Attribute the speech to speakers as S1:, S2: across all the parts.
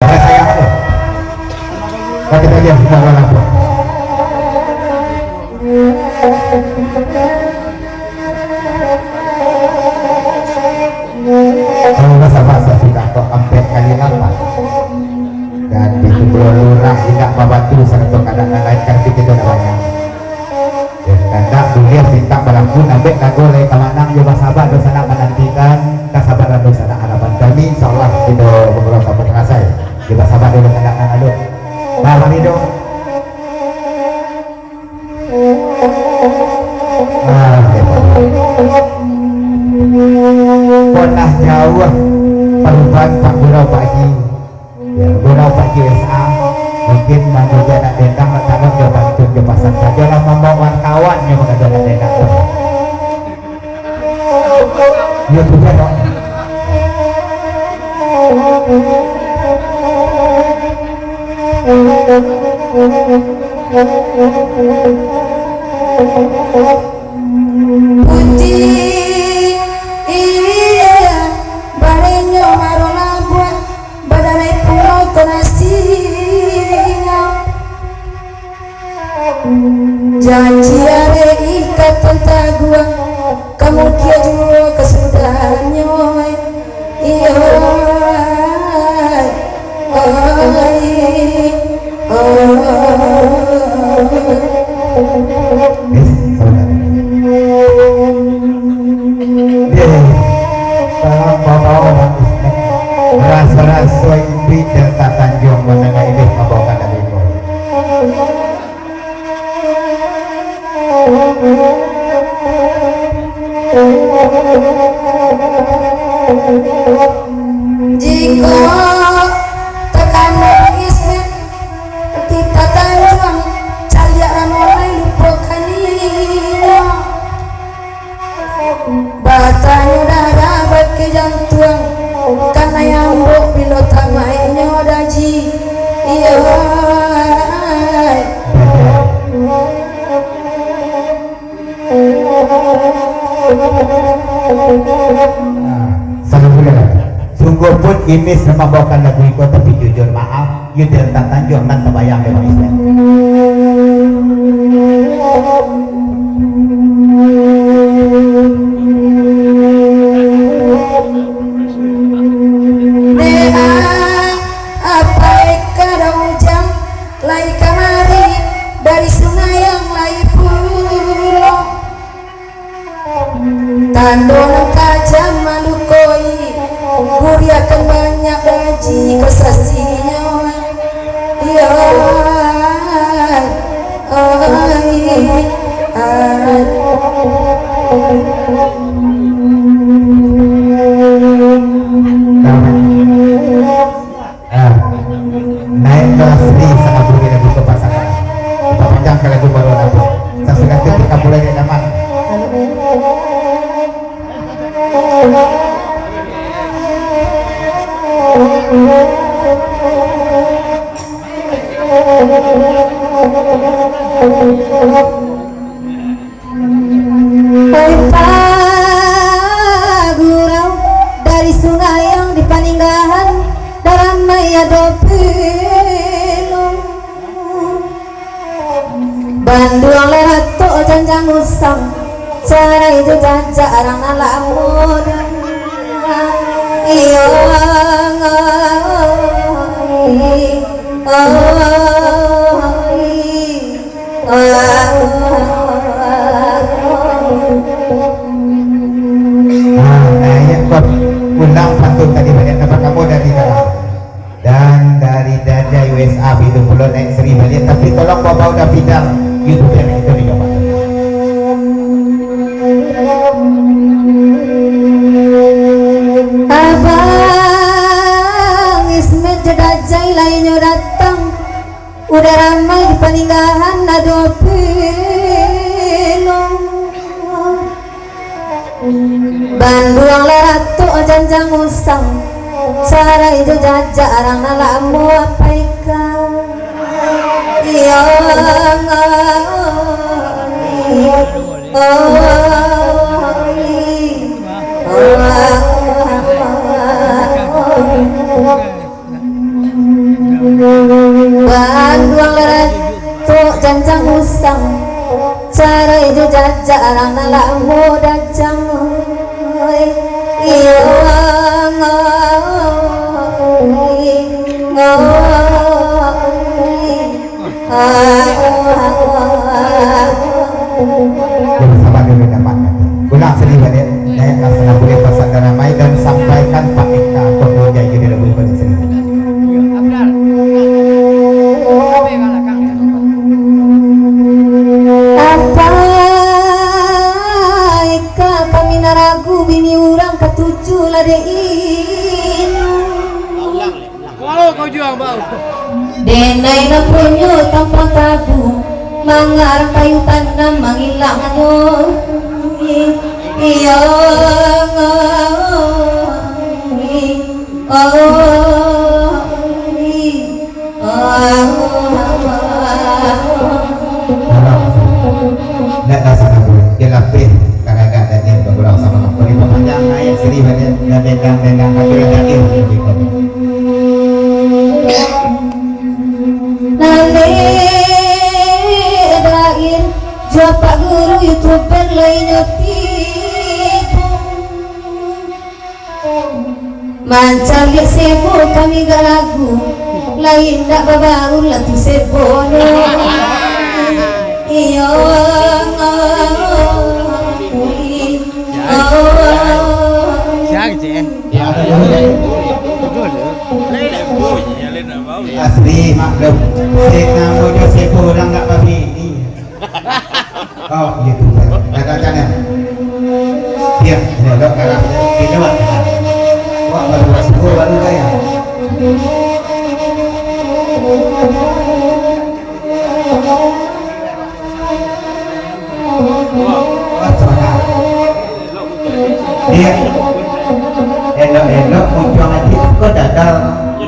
S1: sayang aku. Kita lihat bawa lampu. Kalau bahasa sudah kok hampir kali 8 dan di Tubuh Lurah tidak membantu serta kadang lain kan kita banyak. Dan boleh minta berlaku nabek lagu oleh kamanang juga sahabat dosa nak menantikan kesabaran dosa nak harapan kami insyaallah kita berdoa sampai selesai kita sabar dulu kadang lalu bawa ni dong pernah jauh perubahan Pak Gurau pagi ya Gurau pagi SA mungkin manusia nak dendang kalau dia bantu dia pasang saja lah membawa kawan yang mengajar nak dendang ya juga dong
S2: putih iya barenya marona buat badai pulau konasinya janji are ikatan taguang kamu kia juga kesudahannya iya
S1: rasa-rasa impi Delta Tanjung menengah ini membawakan dari itu
S2: jika tekan ismet kita tanjung caliaran mulai lupukaninya batanya darah bagi jantung karena yang buk bila tamainya daji iya
S1: sungguh pun ini sama bawakan lagu itu tapi jujur maaf you Delta Tanjung dan terbayang memang Islam
S2: dari sungai yang lain pulau tandon kajam malukoi guri akan banyak gaji kesasinya iya
S1: naik kelas di sangat bumi dan buka pasangan kita panjang kalau itu baru ada saya sudah ketika mulai di zaman
S2: Gurau dari sungai yang di Paninggahan daramai adopilo Bandung lewat tuh janjang usang cara itu jajak orang anak muda iya
S1: undang pantun tadi banyak dapat kamu dari dalam dan dari Dada USA itu belum naik seri balik tapi tolong bawa udah bidang YouTube yang itu dicoba
S2: abang Ismet jedajai lainnya datang udah ramai di Paninggahan ada pilong Bandung lerat tuh janjang usang cara itu jajak orang nalamu apa ikan iya arang nalamu dajang iya
S1: Yang sama dulu dapat ulang sedih balik naik laksana boleh pasang ramai dan sampaikan Pak Eka pemuja jadi lebih pada sedih.
S2: apa Eka kami naragu bini urang ketujuh ladein
S3: Wow, kau jual bau.
S2: denai na punyo tanpa tabu mangar kayu tanam mangilangnya iya
S1: Nak laksana boleh dia lapih karena agak dan dia berulang sama kau ini pemanjang ayat sedih balik dan dendang kaki lagi lebih kau.
S2: Naledain japa guru youtuber lainnya tipu mancal ya sebo kami gak lagu lain dak babaul latu sebono iyo
S3: Siang je.
S1: Ya,
S3: Lên là bau.
S1: asli maklum saya namanya sepo orang tak babi ini oh gitu kata-katanya dia nyodok karena ini wak wak baru sepo baru kaya wah semangat dia elok muncul nanti kok dadal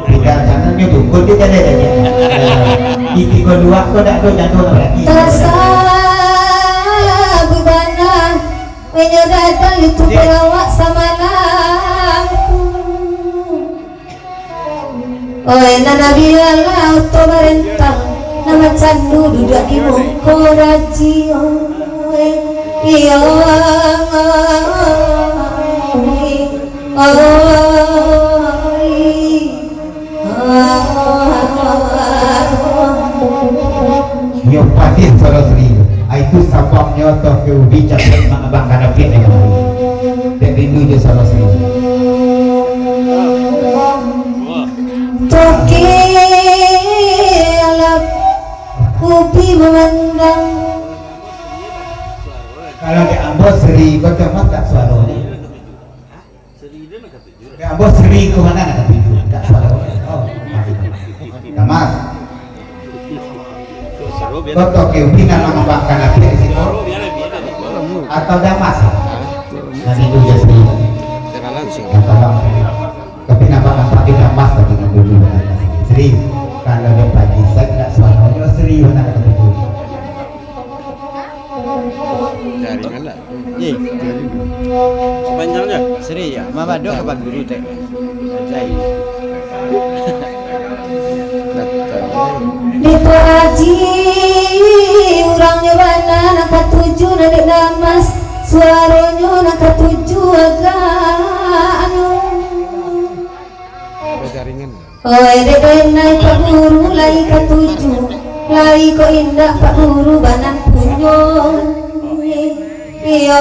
S1: tidak sana nyuduh kau dia jadi aja gigi kedua kau tak ada jatuh lagi
S2: tasabubana menyodatan itu pelawak sama lampu oi nana biarlah auto merentang nama candu duduk di muka raji oi iya
S1: Nyok patin solo seribu itu sabab nyoto ke ubi capek mengabang karena fit yang lain dan rindu je solo seribu
S2: toke alap ubi memandang
S1: kalau di Ambon seri kau cuma tak suaranya di Ambon seri ke mana nak tidur tak suaranya oh tamat kau tahu ke ubi nak mengabang karena fit di situ atau damas dan itu je seribu tapi nampak kita mas lagi dengan dulu Seri kalau dia pagi saya tidak suaranya Seri mana kata betul
S3: Jaringan lah. Ye, sepanjangnya. Seri ya. Mama dok apa guru teh. Jai.
S2: Itu haji urangnya mana nak ketujuh nak namas suaranya nak ketujuh agak
S3: Jaringan.
S2: oi dek naik pak guru lagi ketujuh lagi kok indah pak guru banan punyo iya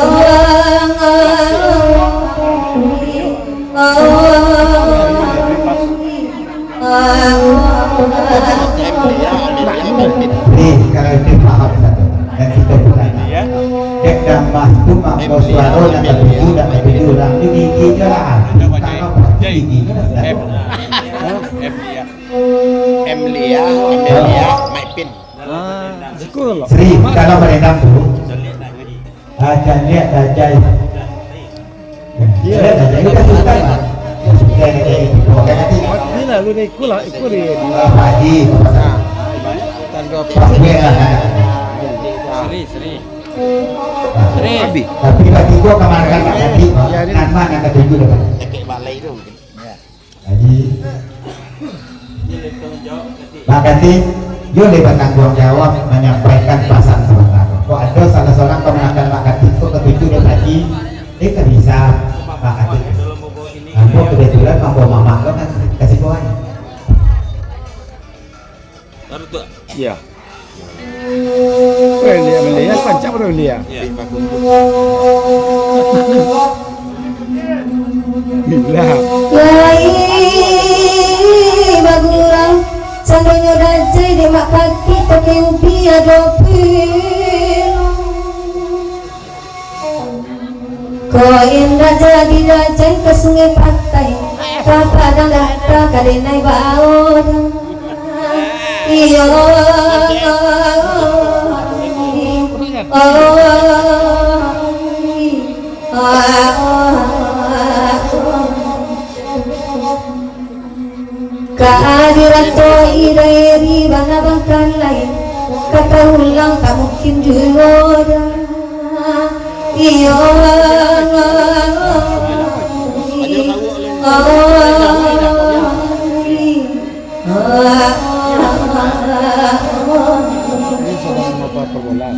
S1: Nih kalau itu paham satu dan kita bukan dek dan mas tu mampu suaranya tak betul tak betul orang itu gigi je lah kalau gigi
S3: Emilia, Mai Pin. Sekolah.
S1: Seri kalau merendam tu akan lihat aja ya aja kita suka lah suka jadi bukan nanti
S3: Ni lah lu ni ikut dia.
S1: pagi
S3: Tanda
S1: pagi lah
S3: Seri.
S1: tapi bagi gua kemarin kan nanti nama yang ketujuh depan
S3: Kayak balai tu.
S1: Haji makanya yo lebih bertanggung jawab menyampaikan pesan sebentar kok ada salah seorang kemenangan makan tiko ketujuh dan haji kan bisa Pak Ati aku kebetulan mampu mama lo kan kasih kawan
S3: Iya. Beli ya, pancak baru beli ya. Gila.
S2: Lai bagurang sandonyo dajai di mak kaki toke ubi adopil koin raja di dajai ke sungai pantai kapadang data kadenai baoda iyo kehadiran to iri bana bangkan lain kata ulang tak mungkin juga iyo
S3: Ini sama apa perbolaan.